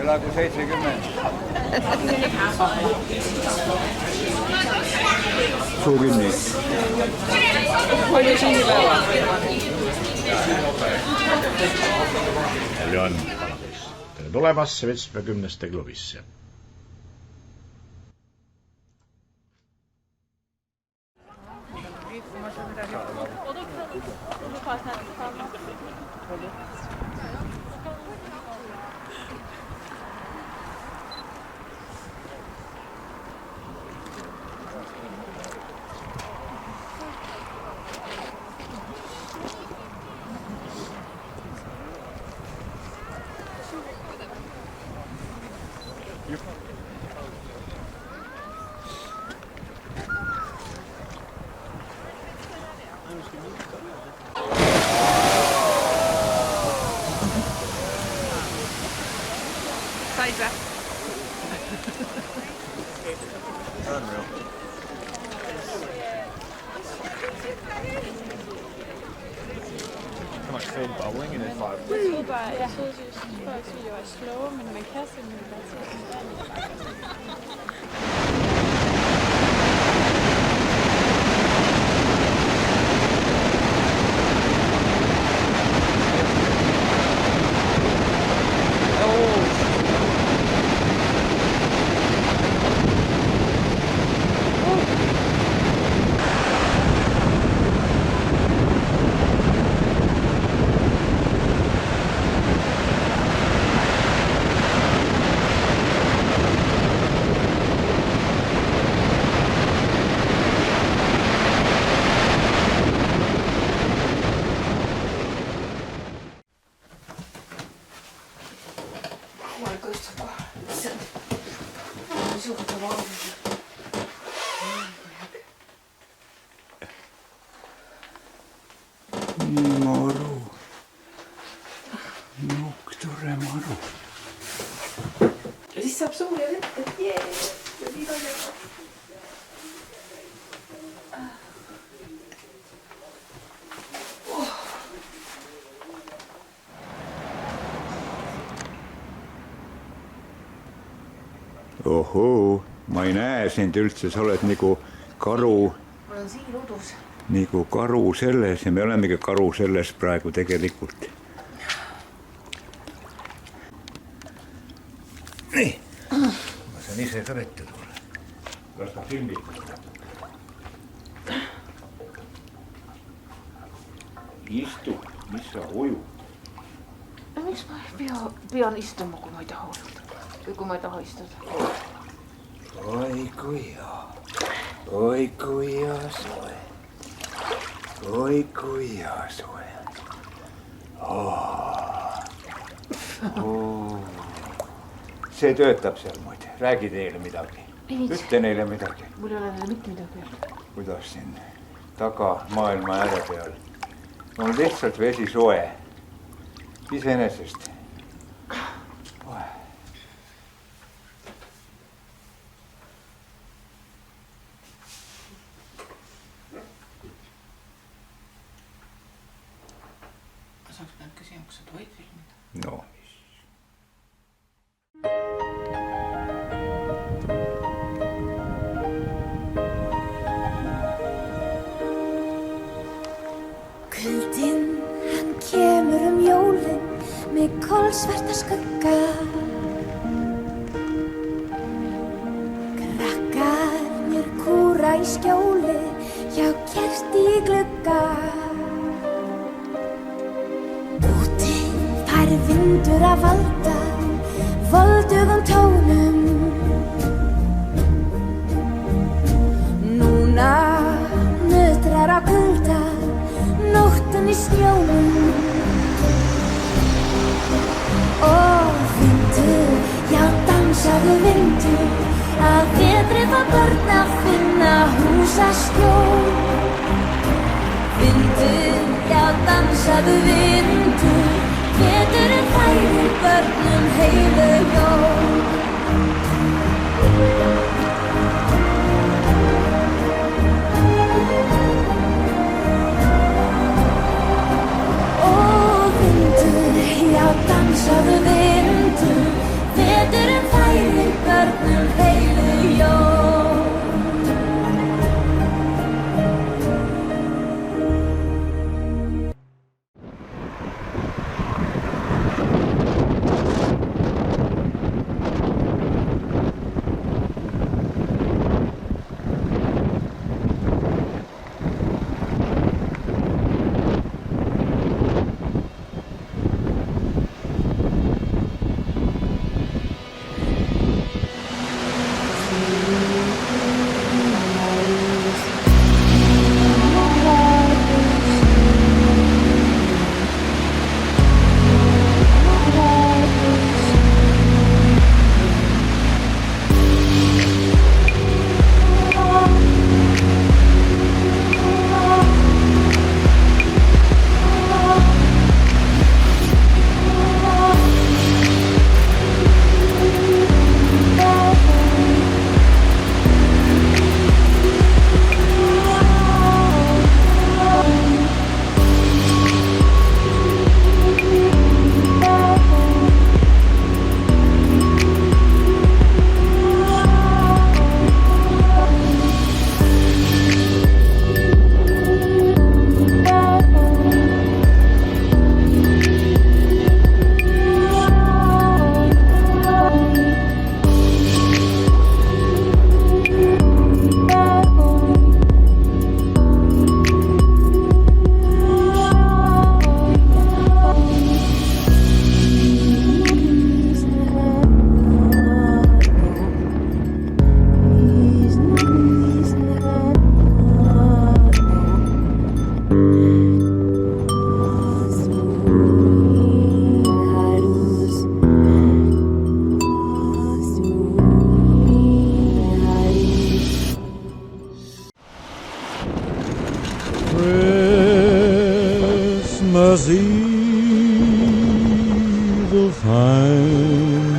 Elagu 70. Suu kinni. Palju sünnipäeva? Palju on Kalamees. Tere tulemast 70. klubisse. Said vä? Unreal. Kan man se bowling in et farve? Jeg troede bare, jeg troede, folk ville jo være slow, men man kan simpelthen bare se Maru. Nuktore maru. Ja siis saab suure vette. Jee! Ja nii palju. Ohoo, ma ei näe sind üldse, sa oled nagu karu. Mul on siin udus. Nagu karu selles ja me olemegi karu selles praegu tegelikult. Nii, ma saan ise ka vette tulla. Las ma filmid. Istu, mis sa ujud? Miks ma pean istuma, kui ma ei taha ujuda? Või kui ma ei taha istuda? Oi kui hea soe. Oi kui hea soe. See töötab seal muide. Räägi teile midagi. Ütle neile midagi. Mul ei ole neile mitte midagi öelda. Kuidas siin taga maailma ääre peal on lihtsalt vesi soe. Iseenesest. Saaks pead küsima, kas sa tohid filmida? No. Kuldinn, hann kemur jólin með kolsvarta skugga. Krakkarnir kúra í skjóli, hjá kerti í glugga. Úti fær vindur að valda voldugum tónum. Núna nötrar á kulda nóttin í snjónum. Ó vindur, já dansaðu vindur, að vetri það börn að finna húsaskjól. Vindur, já dansaðu vindur, veturinn færir börnum heilu jól. Ó vindur, já dansaðu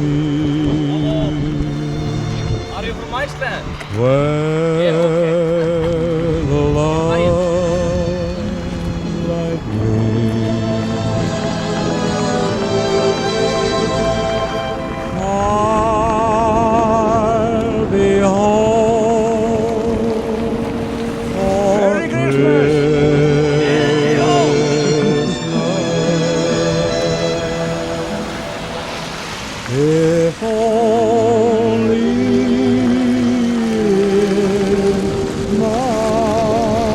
me. Are you from Iceland? Where the light gleams, I'll be home for Merry Christmas! If only in my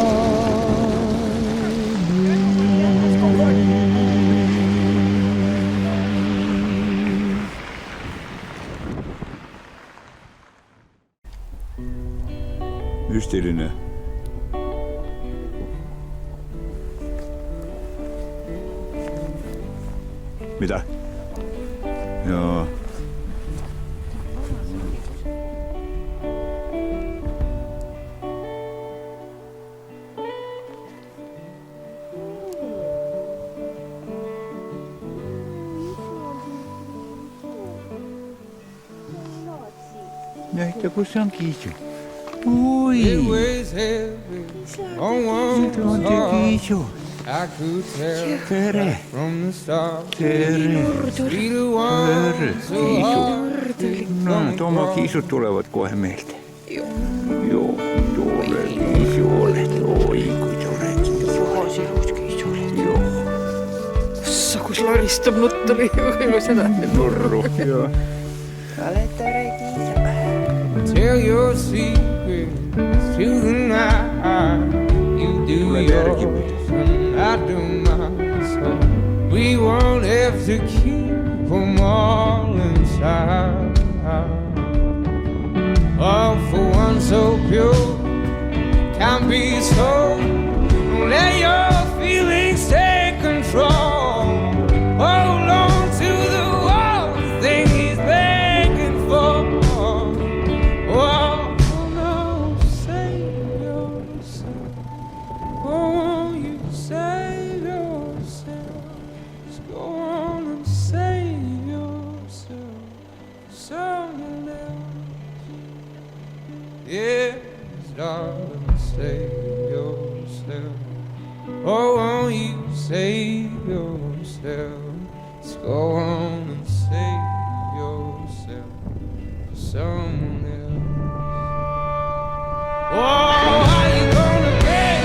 Mysteerinen. Mitä? Joo. Näitä kun se on kiisu. Oi! It weighs heavy on one's Se on se heart. kiisu. I could tell Tere. from the start. Tere. We the Tere. ones so hard. No, tuommo kiisut tulevat kohe meiltä. Joo, tulee kiisu olet. Oi, kun tulee kiisu olet. Joo. Sakus laristunut tuli sitä. Turru. Joo. Tell your secrets to the night. You do Tulee yours merkimys. and I do mine. So we won't have to keep them all inside. All for one so pure can be so. Don't let your feelings take control. Hold on to the one thing he's begging for. Oh no, save yourself. Oh, won't you save yourself? Just go on and save yourself. Someone else. Yes, darling, save yourself. Oh, won't you save yourself? Just go on and save yourself for someone else. Oh, how you gonna pay?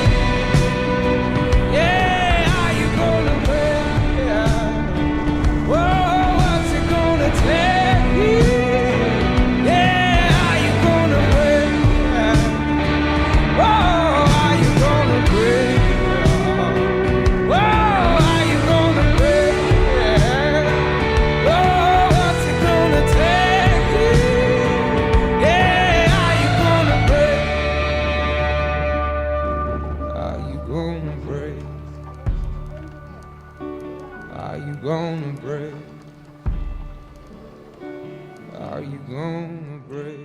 Yeah, how you gonna pay? Oh, what's it gonna take? Yeah, how you gonna pay? Oh, how you gonna pay? Oh, how you gonna pay? Oh, what's it gonna take? Yeah, how you gonna pay? Are you gonna break? Are you gonna break? Are you gonna break?